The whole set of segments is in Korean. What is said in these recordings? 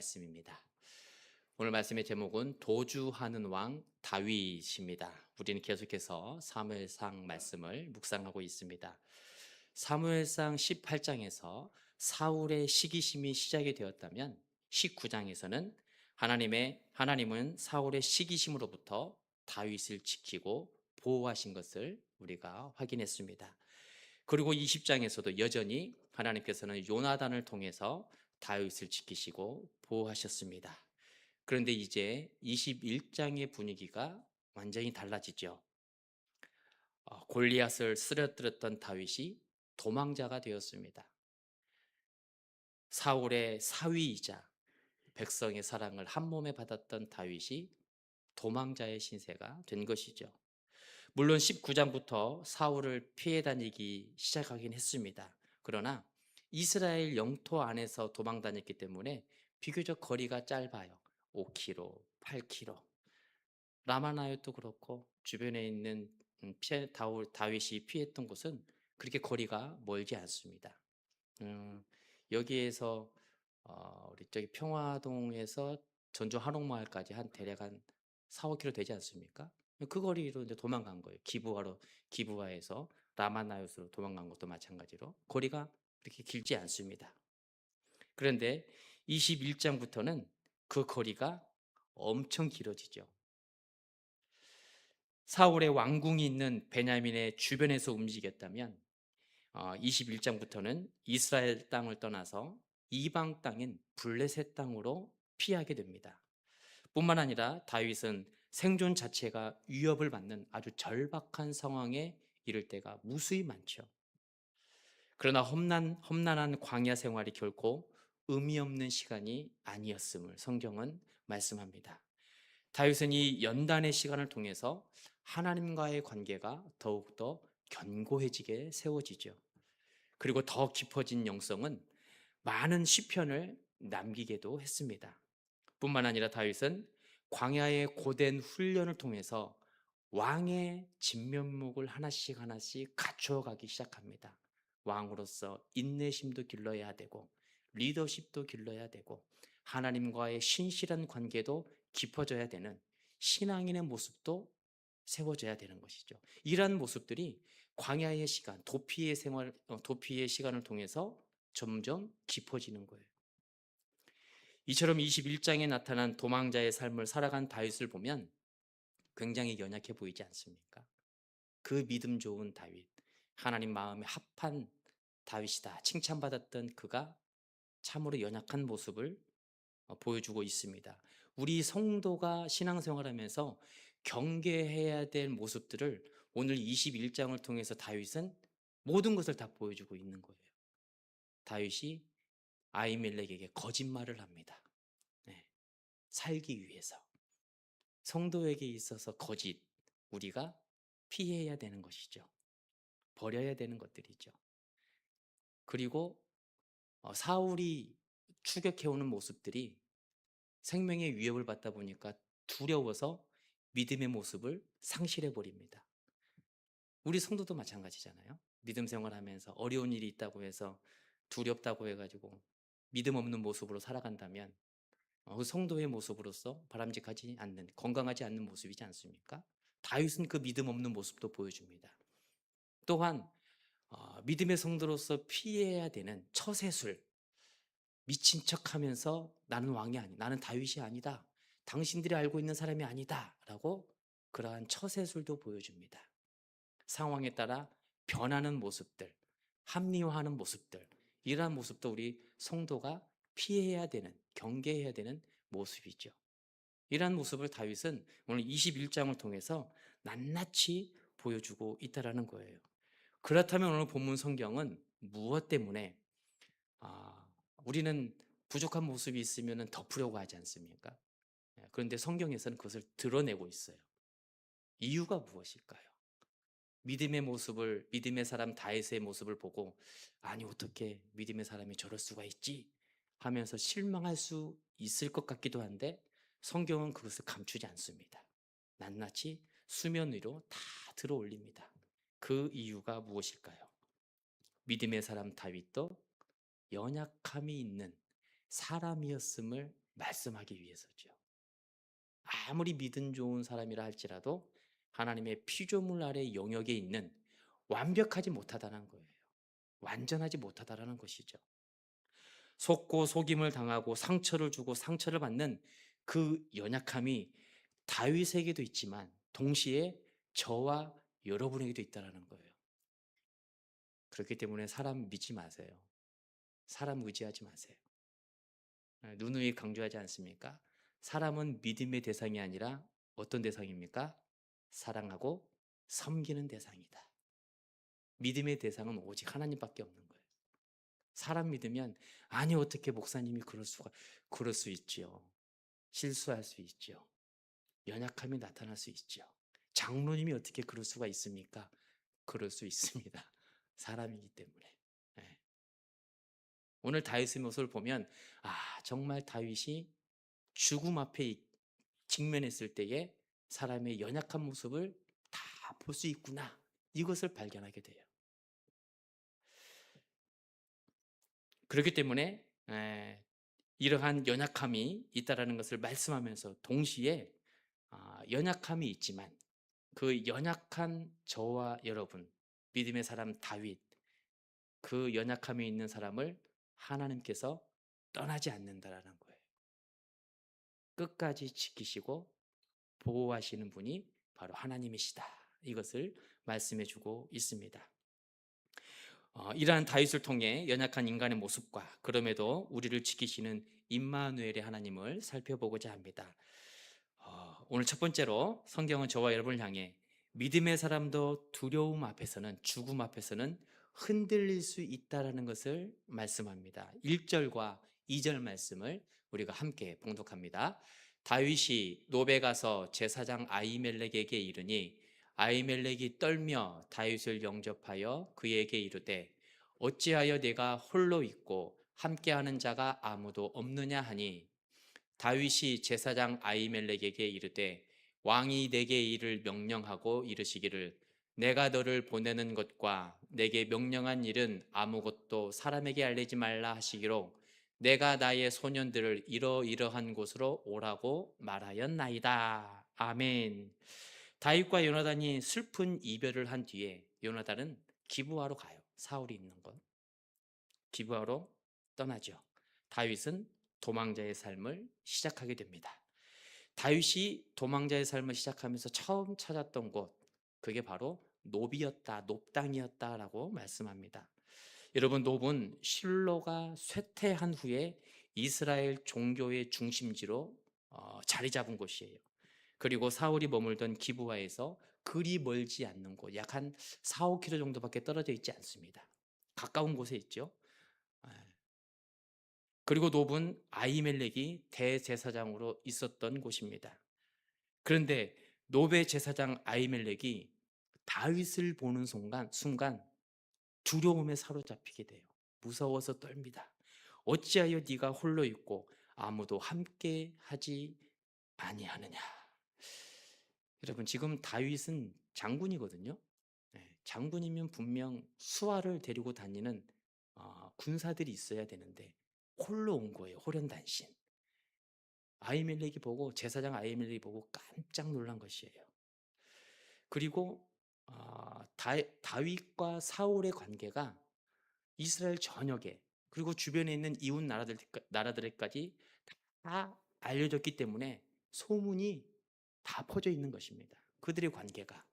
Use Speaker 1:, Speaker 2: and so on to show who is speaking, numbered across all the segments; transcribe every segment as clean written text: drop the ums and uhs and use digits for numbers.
Speaker 1: 말씀입니다. 오늘 말씀의 제목은 도주하는 왕 다윗입니다. 우리는 계속해서 사무엘상 말씀을 묵상하고 있습니다. 사무엘상 18장에서 사울의 시기심이 시작이 되었다면 19장에서는 하나님은 사울의 시기심으로부터 다윗을 지키고 보호하신 것을 우리가 확인했습니다. 그리고 20장에서도 여전히 하나님께서는 요나단을 통해서 다윗을 지키시고 보호하셨습니다. 그런데 이제 21장의 분위기가 완전히 달라지죠. 골리앗을 쓰러뜨렸던 다윗이 도망자가 되었습니다. 사울의 사위이자 백성의 사랑을 한 몸에 받았던 다윗이 도망자의 신세가 된 것이죠. 물론 19장부터 사울을 피해 다니기 시작하긴 했습니다. 그러나 이스라엘 영토 안에서 도망 다녔기 때문에 비교적 거리가 짧아요. 5km, 8km. 라마나요도 그렇고 주변에 있는 다윗이 피했던 곳은 그렇게 거리가 멀지 않습니다. 음, 여기에서 우리 저기 평화동에서 전주 한옥마을까지 한 대략 한 4, 5km 되지 않습니까? 그 거리로 이제 도망간 거예요. 기부하에서 라마나요스로 도망간 것도 마찬가지로 거리가 그렇게 길지 않습니다. 그런데 21장부터는 그 거리가 엄청 길어지죠. 사울의 왕궁이 있는 베냐민의 주변에서 움직였다면 21장부터는 이스라엘 땅을 떠나서 이방 땅인 블레셋 땅으로 피하게 됩니다. 뿐만 아니라 다윗은 생존 자체가 위협을 받는 아주 절박한 상황에 이를 때가 무수히 많죠. 그러나 험난한 광야 생활이 결코 의미 없는 시간이 아니었음을 성경은 말씀합니다. 다윗은 이 연단의 시간을 통해서 하나님과의 관계가 더욱더 견고해지게 세워지죠. 그리고 더 깊어진 영성은 많은 시편을 남기게도 했습니다. 뿐만 아니라 다윗은 광야의 고된 훈련을 통해서 왕의 진면목을 하나씩 하나씩 갖추어가기 시작합니다. 왕으로서 인내심도 길러야 되고 리더십도 길러야 되고 하나님과의 신실한 관계도 깊어져야 되는 신앙인의 모습도 세워져야 되는 것이죠. 이러한 모습들이 광야의 시간, 도피의 시간을 통해서 점점 깊어지는 거예요. 이처럼 21장에 나타난 도망자의 삶을 살아간 다윗을 보면 굉장히 연약해 보이지 않습니까? 그 믿음 좋은 다윗, 하나님 마음에 합한 다윗이다 칭찬받았던 그가 참으로 연약한 모습을 보여주고 있습니다. 우리 성도가 신앙생활하면서 경계해야 될 모습들을 오늘 21장을 통해서 다윗은 모든 것을 다 보여주고 있는 거예요. 다윗이 아히멜렉에게 거짓말을 합니다. 네, 살기 위해서. 성도에게 있어서 거짓, 우리가 피해야 되는 것이죠. 버려야 되는 것들이죠. 그리고 사울이 추격해오는 모습들이 생명의 위협을 받다 보니까 두려워서 믿음의 모습을 상실해 버립니다. 우리 성도도 마찬가지잖아요. 믿음 생활하면서 어려운 일이 있다고 해서 두렵다고 해가지고 믿음 없는 모습으로 살아간다면 그 성도의 모습으로서 바람직하지 않는, 건강하지 않는 모습이지 않습니까? 다윗은 그 믿음 없는 모습도 보여줍니다. 또한 믿음의 성도로서 피해야 되는 처세술, 미친 척하면서 나는 왕이 아니, 나는 다윗이 아니다. 당신들이 알고 있는 사람이 아니다.라고 그러한 처세술도 보여줍니다. 상황에 따라 변하는 모습들, 합리화하는 모습들, 이러한 모습도 우리 성도가 피해야 되는, 경계해야 되는 모습이죠. 이러한 모습을 다윗은 오늘 21장을 통해서 낱낱이 보여주고 있다라는 거예요. 그렇다면 오늘 본문 성경은 무엇 때문에 우리는 부족한 모습이 있으면 덮으려고 하지 않습니까? 그런데 성경에서는 그것을 드러내고 있어요. 이유가 무엇일까요? 믿음의 사람 다윗의 모습을 보고 아니 어떻게 믿음의 사람이 저럴 수가 있지 하면서 실망할 수 있을 것 같기도 한데 성경은 그것을 감추지 않습니다. 낱낱이 수면 위로 다 들어 올립니다. 그 이유가 무엇일까요? 믿음의 사람 다윗도 연약함이 있는 사람이었음을 말씀하기 위해서죠. 아무리 믿음 좋은 사람이라 할지라도 하나님의 피조물 아래 영역에 있는 완벽하지 못하다는 거예요. 완전하지 못하다라는 것이죠. 속고 속임을 당하고 상처를 주고 상처를 받는 그 연약함이 다윗에게도 있지만 동시에 저와 여러분에게도 있다는 거예요. 그렇기 때문에 사람 믿지 마세요. 사람 의지하지 마세요. 누누이 강조하지 않습니까? 사람은 믿음의 대상이 아니라 어떤 대상입니까? 사랑하고 섬기는 대상이다. 믿음의 대상은 오직 하나님밖에 없는 거예요. 사람 믿으면 아니 어떻게 목사님이 그럴 수 있지요. 실수할 수 있지요. 연약함이 나타날 수 있지요. 장로님이 어떻게 그럴 수가 있습니까? 그럴 수 있습니다. 사람이기 때문에. 예. 오늘 다윗의 모습을 보면 정말 다윗이 죽음 앞에 직면했을 때에 사람의 연약한 모습을 다 볼 수 있구나. 이것을 발견하게 돼요. 그렇기 때문에 이러한 연약함이 있다라는 것을 말씀하면서 동시에 연약함이 있지만 그 연약한 저와 여러분, 믿음의 사람 다윗, 그 연약함이 있는 사람을 하나님께서 떠나지 않는다라는 거예요. 끝까지 지키시고 보호하시는 분이 바로 하나님이시다. 이것을 말씀해 주고 있습니다. 이러한 다윗을 통해 연약한 인간의 모습과 그럼에도 우리를 지키시는 임마누엘의 하나님을 살펴보고자 합니다. 오늘 첫 번째로 성경은 저와 여러분을 향해 믿음의 사람도 두려움 앞에서는 죽음 앞에서는 흔들릴 수 있다라는 것을 말씀합니다. 1절과 2절 말씀을 우리가 함께 봉독합니다. 다윗이 노베 가서 제사장 아히멜렉에게 이르니 아히멜렉이 떨며 다윗을 영접하여 그에게 이르되 어찌하여 내가 홀로 있고 함께하는 자가 아무도 없느냐 하니 다윗이 제사장 아히멜렉에게 이르되 왕이 내게 이를 명령하고 이르시기를 내가 너를 보내는 것과 내게 명령한 일은 아무것도 사람에게 알리지 말라 하시기로 내가 나의 소년들을 이러이러한 곳으로 오라고 말하였나이다. 아멘. 다윗과 요나단이 슬픈 이별을 한 뒤에 요나단은 기브아로 가요. 사울이 있는 곳 기브아로 떠나죠. 다윗은 도망자의 삶을 시작하게 됩니다. 다윗이 도망자의 삶을 시작하면서 처음 찾았던 곳, 그게 바로 노비였다, 높당이었다라고 말씀합니다. 여러분, 높은 실로가 쇠퇴한 후에 이스라엘 종교의 중심지로 자리 잡은 곳이에요. 그리고 사울이 머물던 기브아에서 그리 멀지 않는 곳, 약 한 4, 5km 정도밖에 떨어져 있지 않습니다. 가까운 곳에 있죠. 그리고 놉은 아히멜렉이 대제사장으로 있었던 곳입니다. 그런데 놉의 제사장 아히멜렉이 다윗을 보는 순간 두려움에 사로잡히게 돼요. 무서워서 떨립니다. 어찌하여 네가 홀로 있고 아무도 함께 하지 아니하느냐. 여러분, 지금 다윗은 장군이거든요. 장군이면 분명 수하를 데리고 다니는 군사들이 있어야 되는데 홀로 온 거예요. 호련단신. 아히멜렉이 보고 제사장 아히멜렉이 보고 깜짝 놀란 것이에요. 그리고 다윗과 사울의 관계가 이스라엘 전역에 그리고 주변에 있는 이웃 나라들에까지 다 알려졌기 때문에 소문이 다 퍼져 있는 것입니다. 그들의 관계가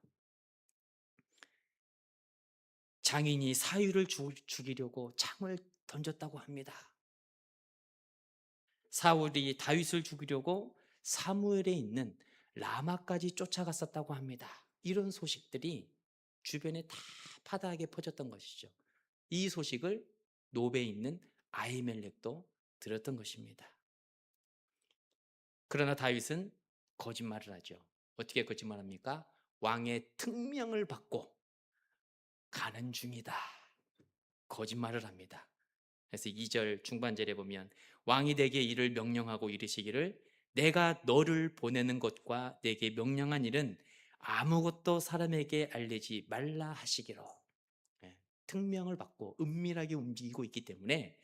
Speaker 1: 장인이 사위를 죽이려고 창을 던졌다고 합니다. 사울이 다윗을 죽이려고 사무엘에 있는 라마까지 쫓아갔었다고 합니다. 이런 소식들이 주변에 다 파다하게 퍼졌던 것이죠. 이 소식을 노베에 있는 아히멜렉도 들었던 것입니다. 그러나 다윗은 거짓말을 하죠. 어떻게 거짓말합니까? 왕의 특명을 받고 가는 중이다. 거짓말을 합니다. 그래서 2절 중반절에 보면 왕이 내게 이를 명령하고 이르시기를 내가 너를 보내는 것과 내게 명령한 일은 아무것도 사람에게 알리지 말라 하시기로. 특명을 받고 은밀하게 움직이고 있기 때문에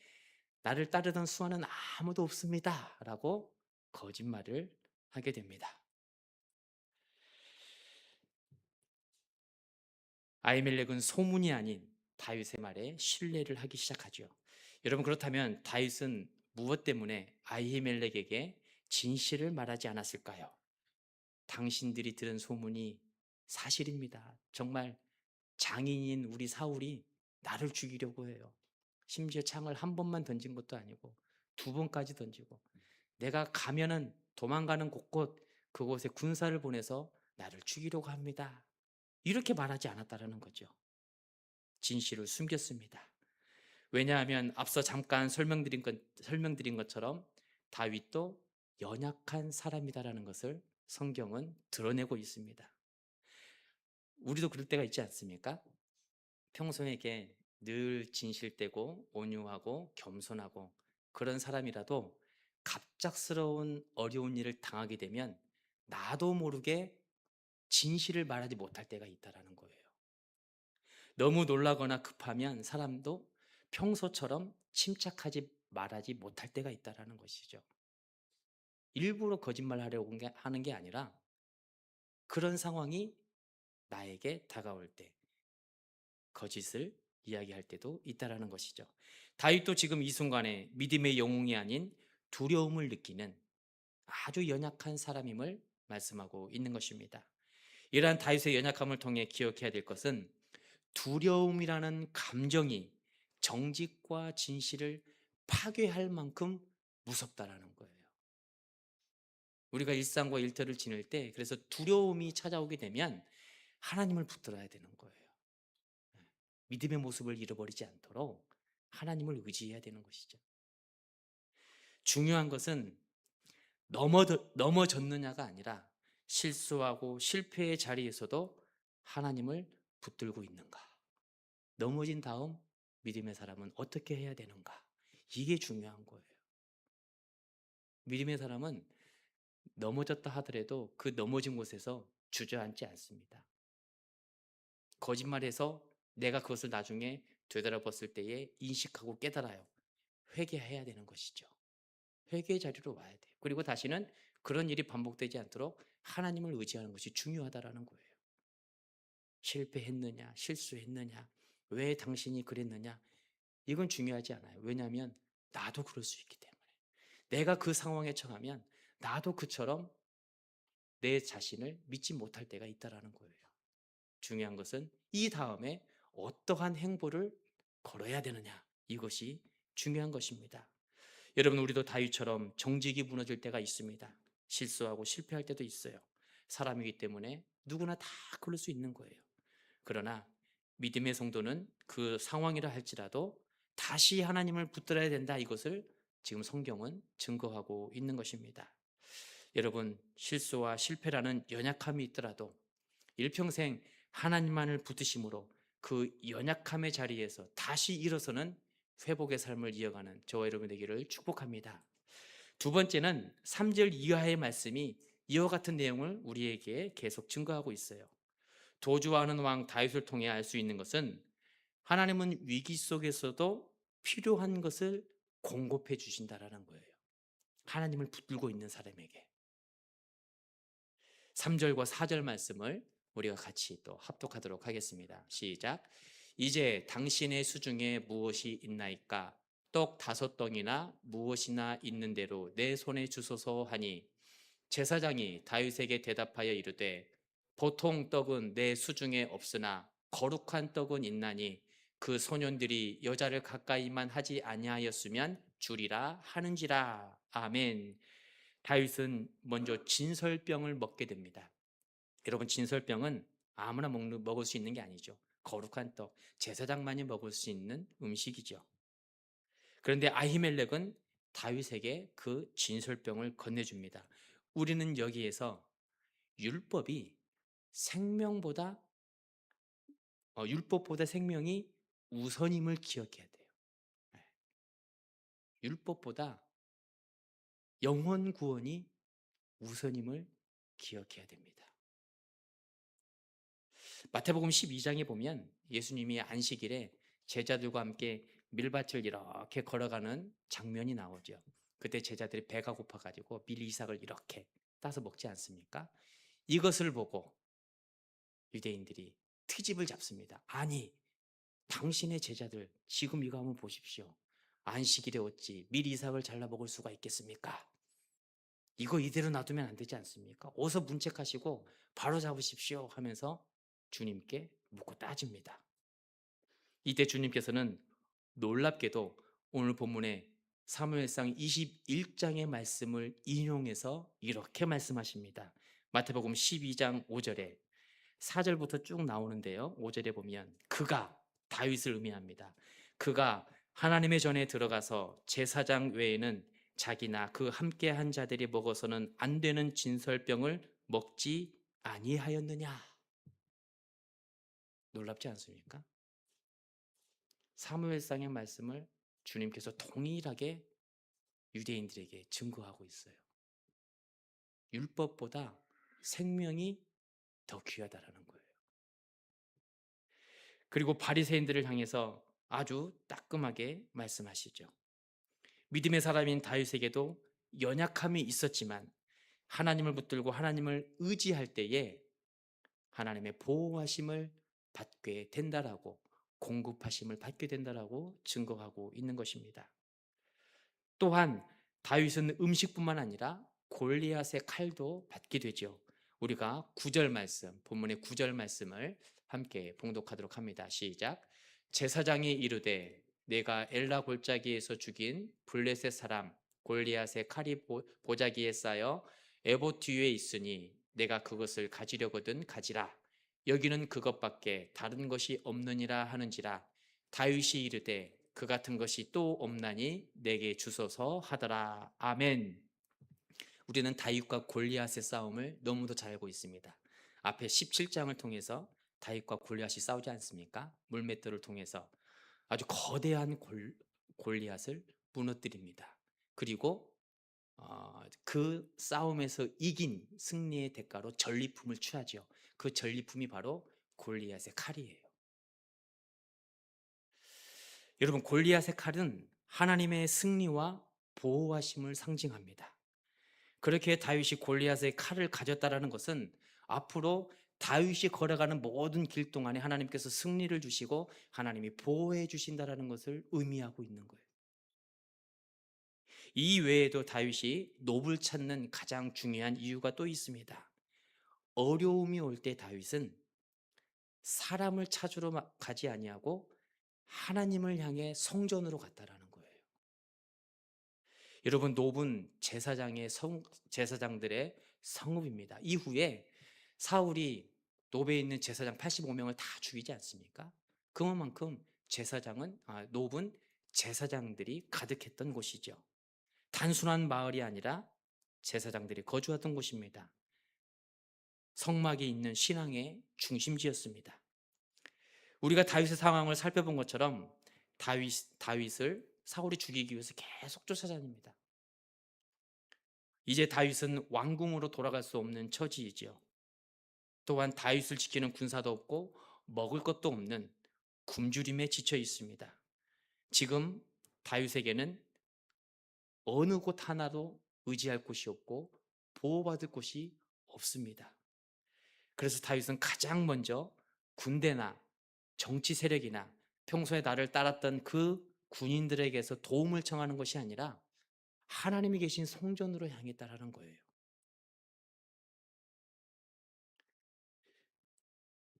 Speaker 1: 나를 따르던 수하는 아무도 없습니다 라고 거짓말을 하게 됩니다. 아히멜렉은 소문이 아닌 다윗의 말에 신뢰를 하기 시작하죠. 여러분, 그렇다면 다윗은 무엇 때문에 아히멜렉에게 진실을 말하지 않았을까요? 당신들이 들은 소문이 사실입니다. 정말 장인인 우리 사울이 나를 죽이려고 해요. 심지어 창을 한 번만 던진 것도 아니고 두 번까지 던지고, 내가 가면은 도망가는 곳곳 그곳에 군사를 보내서 나를 죽이려고 합니다. 이렇게 말하지 않았다라는 거죠. 진실을 숨겼습니다. 왜냐하면 앞서 잠깐 설명드린 것처럼 다윗도 연약한 사람이다라는 것을 성경은 드러내고 있습니다. 우리도 그럴 때가 있지 않습니까? 평소에게 늘 진실되고 온유하고 겸손하고 그런 사람이라도 갑작스러운 어려운 일을 당하게 되면 나도 모르게 진실을 말하지 못할 때가 있다라는 거예요. 너무 놀라거나 급하면 사람도 평소처럼 침착하지 말하지 못할 때가 있다라는 것이죠. 일부러 거짓말하려고 하는 게 아니라 그런 상황이 나에게 다가올 때 거짓을 이야기할 때도 있다라는 것이죠. 다윗도 지금 이 순간에 믿음의 영웅이 아닌 두려움을 느끼는 아주 연약한 사람임을 말씀하고 있는 것입니다. 이러한 다윗의 연약함을 통해 기억해야 될 것은 두려움이라는 감정이 정직과 진실을 파괴할 만큼 무섭다라는 거예요. 우리가 일상과 일터를 지낼 때 그래서 두려움이 찾아오게 되면 하나님을 붙들어야 되는 거예요. 믿음의 모습을 잃어버리지 않도록 하나님을 의지해야 되는 것이죠. 중요한 것은 넘어졌느냐가 아니라 실수하고 실패의 자리에서도 하나님을 붙들고 있는가. 넘어진 다음 믿음의 사람은 어떻게 해야 되는가. 이게 중요한 거예요. 믿음의 사람은 넘어졌다 하더라도 그 넘어진 곳에서 주저앉지 않습니다. 거짓말해서 내가 그것을 나중에 되돌아봤을 때에 인식하고 깨달아요. 회개해야 되는 것이죠. 회개의 자리로 와야 돼요. 그리고 다시는 그런 일이 반복되지 않도록 하나님을 의지하는 것이 중요하다라는 거예요. 실패했느냐, 실수했느냐, 왜 당신이 그랬느냐, 이건 중요하지 않아요. 왜냐하면 나도 그럴 수 있기 때문에. 내가 그 상황에 처하면 나도 그처럼 내 자신을 믿지 못할 때가 있다라는 거예요. 중요한 것은 이 다음에 어떠한 행보를 걸어야 되느냐, 이것이 중요한 것입니다. 여러분, 우리도 다윗처럼 정직이 무너질 때가 있습니다. 실수하고 실패할 때도 있어요. 사람이기 때문에 누구나 다 그럴 수 있는 거예요. 그러나 믿음의 성도는 그 상황이라 할지라도 다시 하나님을 붙들어야 된다, 이것을 지금 성경은 증거하고 있는 것입니다. 여러분, 실수와 실패라는 연약함이 있더라도 일평생 하나님만을 붙드심으로 그 연약함의 자리에서 다시 일어서는 회복의 삶을 이어가는 저와 여러분 되기를 축복합니다. 두 번째는 3절 이하의 말씀이 이와 같은 내용을 우리에게 계속 증거하고 있어요. 도주하는 왕 다윗을 통해 알 수 있는 것은 하나님은 위기 속에서도 필요한 것을 공급해 주신다라는 거예요. 하나님을 붙들고 있는 사람에게. 3절과 4절 말씀을 우리가 같이 또 합독하도록 하겠습니다. 시작. 이제 당신의 수중에 무엇이 있나이까? 떡 5덩이나 무엇이나 있는 대로 내 손에 주소서 하니, 제사장이 다윗에게 대답하여 이르되, 보통 떡은 내 수중에 없으나 거룩한 떡은 있나니 그 소년들이 여자를 가까이만 하지 아니하였으면 주리라 하는지라. 아멘. 다윗은 먼저 진설병을 먹게 됩니다. 여러분, 진설병은 아무나 먹을 수 있는 게 아니죠. 거룩한 떡, 제사장만이 먹을 수 있는 음식이죠. 그런데 아히멜렉은 다윗에게 그 진설병을 건네줍니다. 우리는 여기에서 율법이 생명보다 율법보다 생명이 우선임을 기억해야 돼요. 율법보다 영혼 구원이 우선임을 기억해야 됩니다. 마태복음 12장에 보면 예수님이 안식일에 제자들과 함께 밀밭을 이렇게 걸어가는 장면이 나오죠. 그때 제자들이 배가 고파가지고 미리 이삭을 이렇게 따서 먹지 않습니까? 이것을 보고 유대인들이 트집을 잡습니다. 아니, 당신의 제자들 지금 이거 한번 보십시오. 안식일에 어찌 미리 이삭을 잘라 먹을 수가 있겠습니까? 이거 이대로 놔두면 안 되지 않습니까? 어서 문책하시고 바로 잡으십시오 하면서 주님께 묻고 따집니다. 이때 주님께서는 놀랍게도 오늘 본문에 사무엘상 21장의 말씀을 인용해서 이렇게 말씀하십니다. 마태복음 12장 5절에 4절부터 쭉 나오는데요. 5절에 보면 그가, 다윗을 의미합니다. 그가 하나님의 전에 들어가서 제사장 외에는 자기나 그 함께한 자들이 먹어서는 안 되는 진설병을 먹지 아니하였느냐. 놀랍지 않습니까? 사무엘상의 말씀을 주님께서 동일하게 유대인들에게 증거하고 있어요. 율법보다 생명이 더 귀하다라는 거예요. 그리고 바리새인들을 향해서 아주 따끔하게 말씀하시죠. 믿음의 사람인 다윗에게도 연약함이 있었지만 하나님을 붙들고 하나님을 의지할 때에 하나님의 보호하심을 받게 된다라고, 공급하심을 받게 된다라고 증거하고 있는 것입니다. 또한 다윗은 음식뿐만 아니라 골리앗의 칼도 받게 되죠. 우리가 9절 말씀, 본문의 9절 말씀을 함께 봉독하도록 합니다. 시작. 제사장이 이르되 내가 엘라 골짜기에서 죽인 블레셋 사람 골리앗의 칼이 보자기에 쌓여 에봇 뒤에 있으니 내가 그것을 가지려거든 가지라. 여기는 그것밖에 다른 것이 없느니라 하는지라. 다윗이 이르되 그 같은 것이 또 없나니 내게 주소서 하더라. 아멘. 우리는 다윗과 골리앗의 싸움을 너무도 잘 알고 있습니다. 앞에 17장을 통해서 다윗과 골리앗이 싸우지 않습니까? 물맷돌을 통해서 아주 거대한 골리앗을 무너뜨립니다. 그리고 그 싸움에서 이긴 승리의 대가로 전리품을 취하죠. 그 전리품이 바로 골리앗의 칼이에요. 여러분, 골리앗의 칼은 하나님의 승리와 보호하심을 상징합니다. 그렇게 다윗이 골리앗의 칼을 가졌다라는 것은 앞으로 다윗이 걸어가는 모든 길 동안에 하나님께서 승리를 주시고 하나님이 보호해 주신다라는 것을 의미하고 있는 거예요. 이 외에도 다윗이 놋을 찾는 가장 중요한 이유가 또 있습니다. 어려움이 올 때 다윗은 사람을 찾으러 가지 아니하고 하나님을 향해 성전으로 갔다라는 거예요. 여러분, 놋은 제사장들의 성읍입니다. 이후에 사울이 놋에 있는 제사장 85명을 다 죽이지 않습니까? 그만큼 놋은 제사장들이 가득했던 곳이죠. 단순한 마을이 아니라 제사장들이 거주하던 곳입니다. 성막이 있는 신앙의 중심지였습니다. 우리가 다윗의 상황을 살펴본 것처럼 다윗을 사울이 죽이기 위해서 계속 쫓아다닙니다. 이제 다윗은 왕궁으로 돌아갈 수 없는 처지이지요. 또한 다윗을 지키는 군사도 없고 먹을 것도 없는 굶주림에 지쳐 있습니다. 지금 다윗에게는 어느 곳 하나도 의지할 곳이 없고 보호받을 곳이 없습니다. 그래서 다윗은 가장 먼저 군대나 정치 세력이나 평소에 나를 따랐던 그 군인들에게서 도움을 청하는 것이 아니라 하나님이 계신 성전으로 향했다라는 거예요.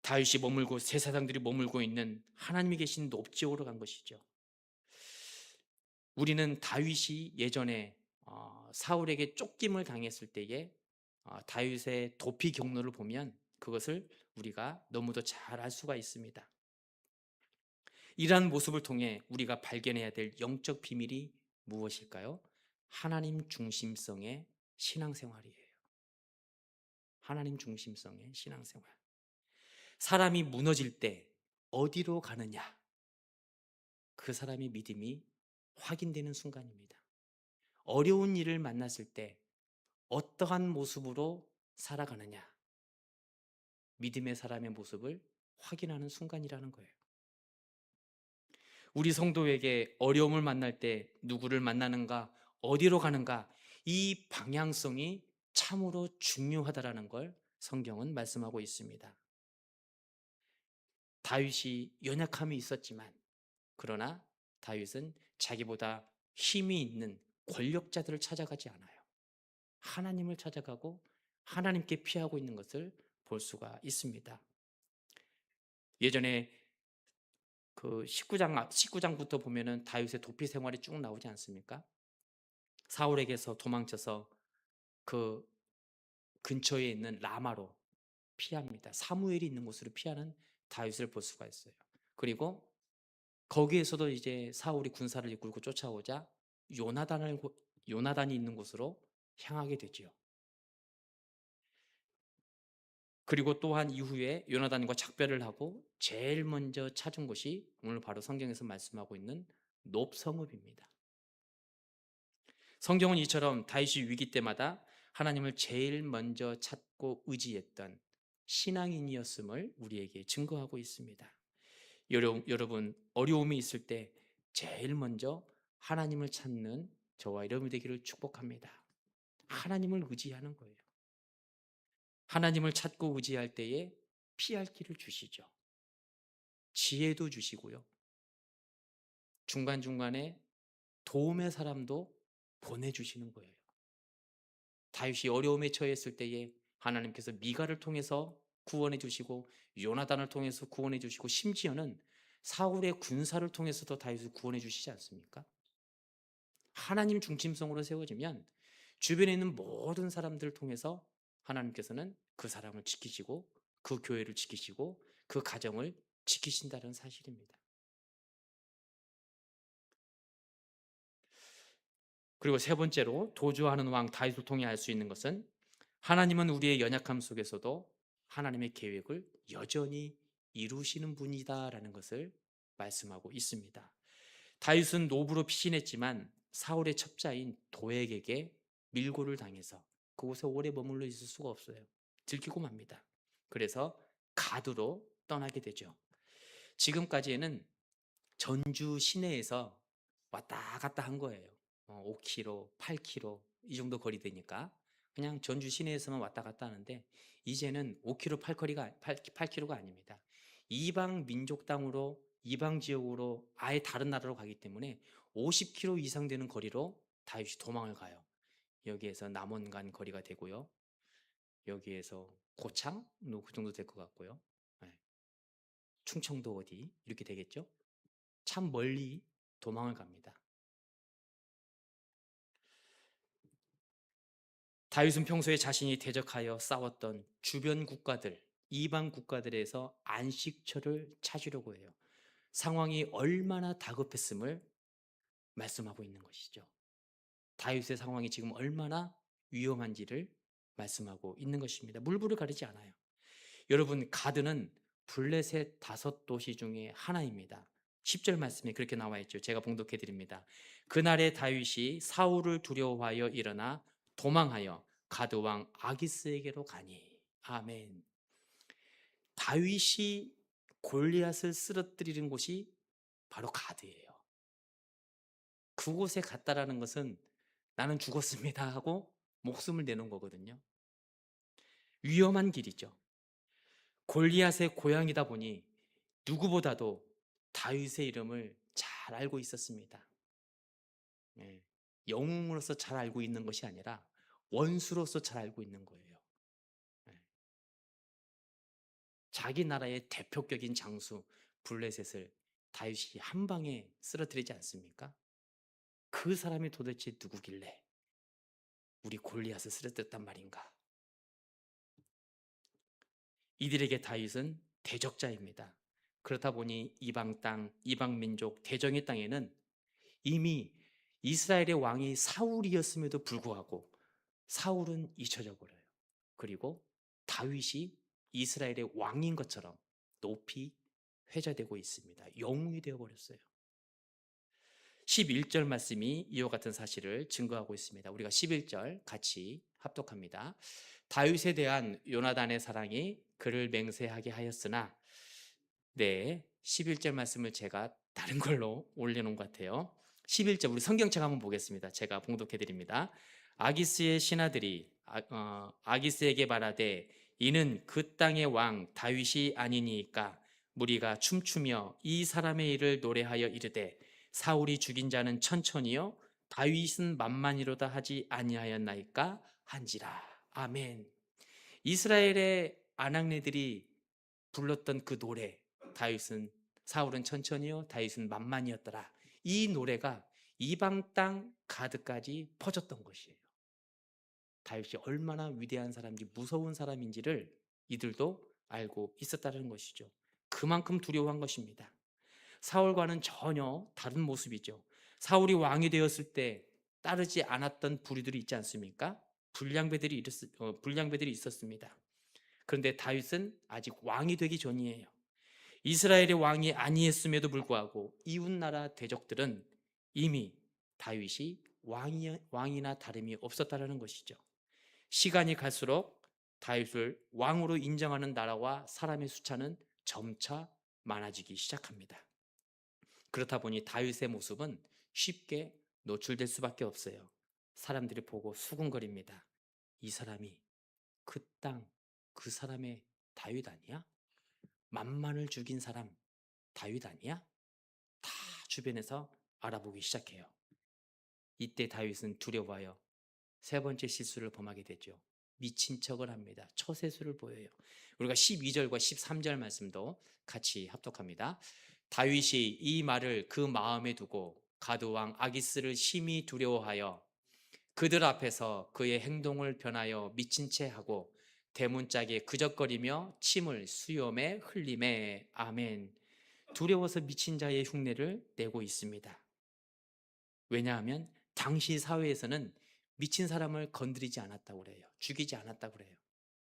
Speaker 1: 다윗이 머물고 제사장들이 머물고 있는 하나님이 계신 높지오로 간 것이죠. 우리는 다윗이 예전에 사울에게 쫓김을 당했을 때에 다윗의 도피 경로를 보면 그것을 우리가 너무도 잘 알 수가 있습니다. 이러한 모습을 통해 우리가 발견해야 될 영적 비밀이 무엇일까요? 하나님 중심성의 신앙생활이에요. 하나님 중심성의 신앙생활. 사람이 무너질 때 어디로 가느냐? 그 사람의 믿음이 확인되는 순간입니다. 어려운 일을 만났을 때 어떠한 모습으로 살아가느냐? 믿음의 사람의 모습을 확인하는 순간이라는 거예요. 우리 성도에게 어려움을 만날 때 누구를 만나는가, 어디로 가는가, 이 방향성이 참으로 중요하다라는 걸 성경은 말씀하고 있습니다. 다윗이 연약함이 있었지만, 그러나 다윗은 자기보다 힘이 있는 권력자들을 찾아가지 않아요. 하나님을 찾아가고 하나님께 피하고 있는 것을 볼 수가 있습니다. 예전에 그 19장부터 보면은 다윗의 도피 생활이 쭉 나오지 않습니까? 사울에게서 도망쳐서 그 근처에 있는 라마로 피합니다. 사무엘이 있는 곳으로 피하는 다윗을 볼 수가 있어요. 그리고 거기에서도 이제 사울이 군사를 이끌고 쫓아오자 요나단이 있는 곳으로 향하게 되지요. 그리고 또한 이후에 요나단과 작별을 하고 제일 먼저 찾은 곳이 오늘 바로 성경에서 말씀하고 있는 놉성읍입니다. 성경은 이처럼 다윗이 위기 때마다 하나님을 제일 먼저 찾고 의지했던 신앙인이었음을 우리에게 증거하고 있습니다. 여러분, 어려움이 있을 때 제일 먼저 하나님을 찾는 저와 여러분이 되기를 축복합니다. 하나님을 의지하는 거예요. 하나님을 찾고 의지할 때에 피할 길을 주시죠. 지혜도 주시고요. 중간중간에 도움의 사람도 보내주시는 거예요. 다윗이 어려움에 처했을 때에 하나님께서 미가를 통해서 구원해 주시고 요나단을 통해서 구원해 주시고 심지어는 사울의 군사를 통해서도 다윗을 구원해 주시지 않습니까? 하나님 중심성으로 세워지면 주변에 있는 모든 사람들을 통해서 하나님께서는 그 사람을 지키시고 그 교회를 지키시고 그 가정을 지키신다는 사실입니다. 그리고 세 번째로 도주하는 왕 다윗을 통해 알 수 있는 것은 하나님은 우리의 연약함 속에서도 하나님의 계획을 여전히 이루시는 분이다라는 것을 말씀하고 있습니다. 다윗은 노부로 피신했지만 사울의 첩자인 도액에게 밀고를 당해서 그곳에 오래 머물러 있을 수가 없어요. 들키고 맙니다. 그래서 가드로 떠나게 되죠. 지금까지는 전주 시내에서 왔다 갔다 한 거예요. 5km, 8km 이 정도 거리 되니까 그냥 전주 시내에서만 왔다 갔다 하는데 이제는 5km, 8km가 아닙니다. 이방 민족 땅으로 이방 지역으로 아예 다른 나라로 가기 때문에 50km 이상 되는 거리로 다윗이 도망을 가요. 여기에서 남원간 거리가 되고요. 여기에서 고창? 그 정도 될 것 같고요. 네. 충청도 어디 이렇게 되겠죠. 참 멀리 도망을 갑니다. 다윗은 평소에 자신이 대적하여 싸웠던 주변 국가들, 이방 국가들에서 안식처를 찾으려고 해요. 상황이 얼마나 다급했음을 말씀하고 있는 것이죠. 다윗의 상황이 지금 얼마나 위험한지를 말씀하고 있는 것입니다. 물불을 가리지 않아요. 여러분, 가드는 블레셋 5도시 중에 하나입니다. 10절 말씀에 그렇게 나와 있죠. 제가 봉독해 드립니다. 그날에 다윗이 사울을 두려워하여 일어나 도망하여 가드 왕 아기스에게로 가니. 아멘. 다윗이 골리앗을 쓰러뜨리는 곳이 바로 가드예요. 그곳에 갔다라는 것은 나는 죽었습니다 하고 목숨을 내놓은 거거든요. 위험한 길이죠. 골리앗의 고향이다 보니 누구보다도 다윗의 이름을 잘 알고 있었습니다. 예, 영웅으로서 잘 알고 있는 것이 아니라 원수로서 잘 알고 있는 거예요. 예, 자기 나라의 대표격인 장수 블레셋을 다윗이 한 방에 쓰러뜨리지 않습니까? 그 사람이 도대체 누구길래 우리 골리앗을 쓰러뜨렸단 말인가? 이들에게 다윗은 대적자입니다. 그렇다 보니 이방 땅, 이방 민족, 대적의 땅에는 이미 이스라엘의 왕이 사울이었음에도 불구하고 사울은 잊혀져 버려요. 그리고 다윗이 이스라엘의 왕인 것처럼 높이 회자되고 있습니다. 영웅이 되어 버렸어요. 11절 말씀이 이와 같은 사실을 증거하고 있습니다. 우리가 11절 같이 합독합니다. 다윗에 대한 요나단의 사랑이 그를 맹세하게 하였으나, 네, 11절 말씀을 제가 다른 걸로 올려놓은 것 같아요. 11절 우리 성경책 한번 보겠습니다. 제가 봉독해 드립니다. 아기스의 신하들이 아기스에게 말하되 이는 그 땅의 왕 다윗이 아니니까 무리가 춤추며 이 사람의 일을 노래하여 이르되 사울이 죽인 자는 천천히요 다윗은 만만이로다 하지 아니하였나이까 한지라. 아멘. 이스라엘의 아낙네들이 불렀던 그 노래, 다윗은 사울은 천천히요 다윗은 만만이었더라. 이 노래가 이방 땅 가득까지 퍼졌던 것이에요. 다윗이 얼마나 위대한 사람인지 무서운 사람인지를 이들도 알고 있었다는 것이죠. 그만큼 두려워한 것입니다. 사울과는 전혀 다른 모습이죠. 사울이 왕이 되었을 때 따르지 않았던 부류들이 있지 않습니까? 불량배들이 있었습니다. 그런데 다윗은 아직 왕이 되기 전이에요. 이스라엘의 왕이 아니었음에도 불구하고 이웃나라 대적들은 이미 다윗이 왕이나 다름이 없었다는 것이죠. 시간이 갈수록 다윗을 왕으로 인정하는 나라와 사람의 숫자는 점차 많아지기 시작합니다. 그렇다 보니 다윗의 모습은 쉽게 노출될 수밖에 없어요. 사람들이 보고 수군거립니다. 이 사람이 그 땅, 그 사람의 다윗 아니야? 만만을 죽인 사람 다윗 아니야? 다 주변에서 알아보기 시작해요. 이때 다윗은 두려워하여 세 번째 실수를 범하게 되죠. 미친 척을 합니다. 처세술을 보여요. 우리가 12절과 13절 말씀도 같이 합독합니다. 다윗이 이 말을 그 마음에 두고 가드왕 아기스를 심히 두려워하여 그들 앞에서 그의 행동을 변하여 미친 채 하고 대문짝에 그적거리며 침을 수염에 흘림에 아멘. 두려워서 미친 자의 흉내를 내고 있습니다. 왜냐하면 당시 사회에서는 미친 사람을 건드리지 않았다고 그래요. 죽이지 않았다고 그래요.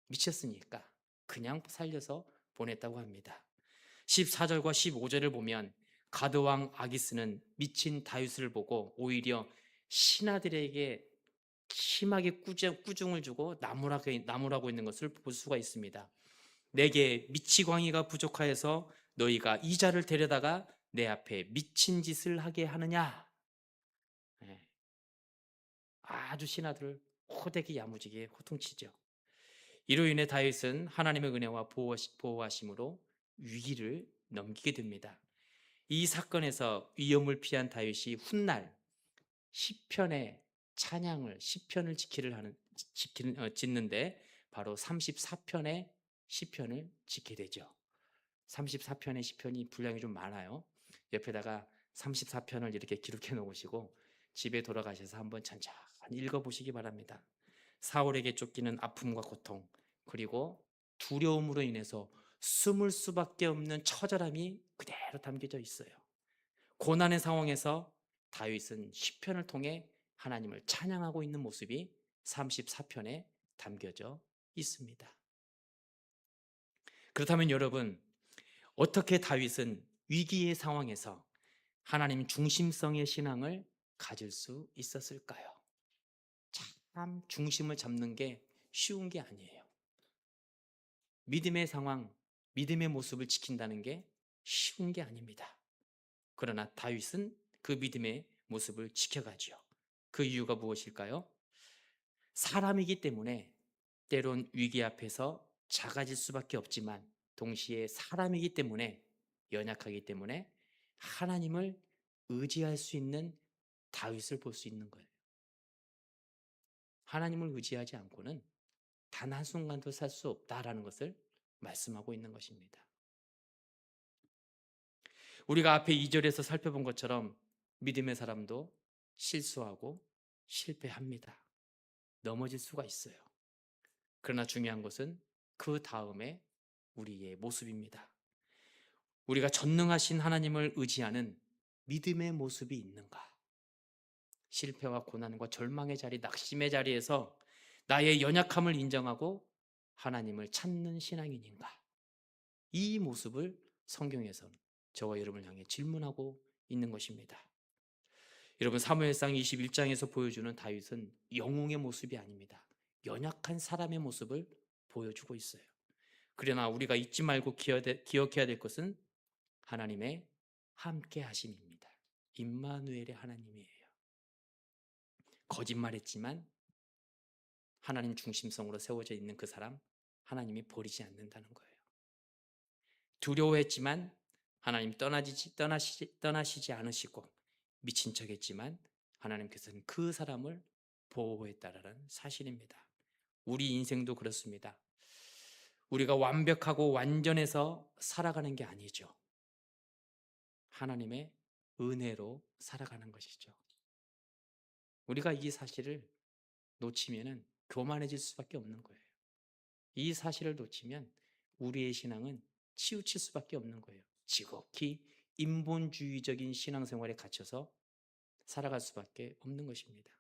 Speaker 1: 미쳤으니까 그냥 살려서 보냈다고 합니다. 14절과 15절을 보면 가드왕 아기스는 미친 다윗을 보고 오히려 신하들에게 심하게 꾸중을 주고 나무라고 있는 것을 볼 수가 있습니다. 내게 미치광이가 부족하여서 너희가 이 자를 데려다가 내 앞에 미친 짓을 하게 하느냐. 네. 아주 신하들을 호되게 야무지게 호통치죠. 이로 인해 다윗은 하나님의 은혜와 보호하심으로 위기를 넘기게 됩니다. 이 사건에서 위험을 피한 다윗이 훗날 시편의 시편을 짓는데 바로 34편의 시편을 짓게 되죠. 34편의 시편이 분량이 좀 많아요. 옆에다가 34편을 이렇게 기록해 놓으시고 집에 돌아가셔서 한번 천천히 읽어보시기 바랍니다. 사울에게 쫓기는 아픔과 고통 그리고 두려움으로 인해서 숨을 수밖에 없는 처절함이 그대로 담겨져 있어요. 고난의 상황에서 다윗은 시편을 통해 하나님을 찬양하고 있는 모습이 34편에 담겨져 있습니다. 그렇다면 여러분, 어떻게 다윗은 위기의 상황에서 하나님 중심성의 신앙을 가질 수 있었을까요? 참 중심을 잡는 게 쉬운 게 아니에요. 믿음의 상황, 믿음의 모습을 지킨다는 게 쉬운 게 아닙니다. 그러나 다윗은 그 믿음의 모습을 지켜가지요. 그 이유가 무엇일까요? 사람이기 때문에 때론 위기 앞에서 작아질 수밖에 없지만 동시에 사람이기 때문에 연약하기 때문에 하나님을 의지할 수 있는 다윗을 볼 수 있는 거예요. 하나님을 의지하지 않고는 단 한순간도 살 수 없다라는 것을 말씀하고 있는 것입니다. 우리가 앞에 2절에서 살펴본 것처럼 믿음의 사람도 실수하고 실패합니다. 넘어질 수가 있어요. 그러나 중요한 것은 그 다음에 우리의 모습입니다. 우리가 전능하신 하나님을 의지하는 믿음의 모습이 있는가? 실패와 고난과 절망의 자리, 낙심의 자리에서 나의 연약함을 인정하고 하나님을 찾는 신앙인인가? 이 모습을 성경에서는 저와 여러분을 향해 질문하고 있는 것입니다. 여러분 사무엘상 21장에서 보여주는 다윗은 영웅의 모습이 아닙니다. 연약한 사람의 모습을 보여주고 있어요. 그러나 우리가 잊지 말고 기억해야 될 것은 하나님의 함께 하심입니다. 임마누엘의 하나님이에요. 거짓말했지만 하나님 중심성으로 세워져 있는 그 사람, 하나님이 버리지 않는다는 거예요. 두려워했지만 하나님 떠나시지 않으시고, 미친 척했지만 하나님께서는 그 사람을 보호했다라는 사실입니다. 우리 인생도 그렇습니다. 우리가 완벽하고 완전해서 살아가는 게 아니죠. 하나님의 은혜로 살아가는 것이죠. 우리가 이 사실을 놓치면은 교만해질 수밖에 없는 거예요. 이 사실을 놓치면 우리의 신앙은 치우칠 수밖에 없는 거예요. 지극히 인본주의적인 신앙생활에 갇혀서 살아갈 수밖에 없는 것입니다.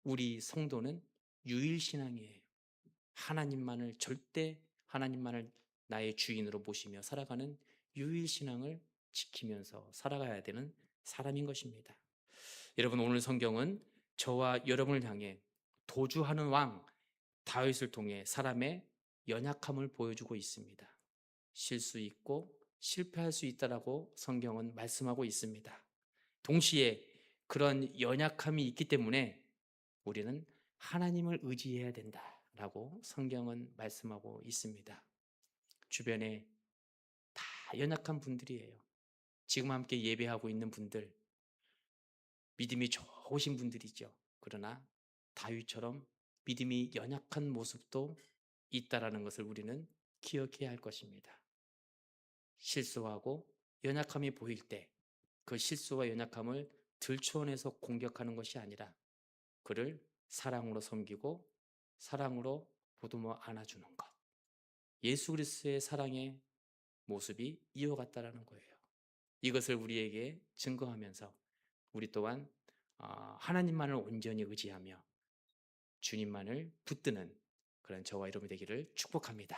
Speaker 1: 우리 성도는 유일신앙이에요. 하나님만을 나의 주인으로 모시며 살아가는 유일신앙을 지키면서 살아가야 되는 사람인 것입니다. 여러분, 오늘 성경은 저와 여러분을 향해 도주하는 왕 다윗을 통해 사람의 연약함을 보여주고 있습니다. 실수 있고 실패할 수 있다라고 성경은 말씀하고 있습니다. 동시에 그런 연약함이 있기 때문에 우리는 하나님을 의지해야 된다라고 성경은 말씀하고 있습니다. 주변에 다 연약한 분들이에요. 지금 함께 예배하고 있는 분들, 믿음이 좋으신 분들이죠. 그러나 다윗처럼 믿음이 연약한 모습도 있다라는 것을 우리는 기억해야 할 것입니다. 실수하고 연약함이 보일 때 그 실수와 연약함을 들추어내서 공격하는 것이 아니라 그를 사랑으로 섬기고 사랑으로 보듬어 안아주는 것. 예수 그리스도의 사랑의 모습이 이와 같다라는 거예요. 이것을 우리에게 증거하면서 우리 또한 하나님만을 온전히 의지하며 주님만을 붙드는 그런 저와 여러분이 되기를 축복합니다.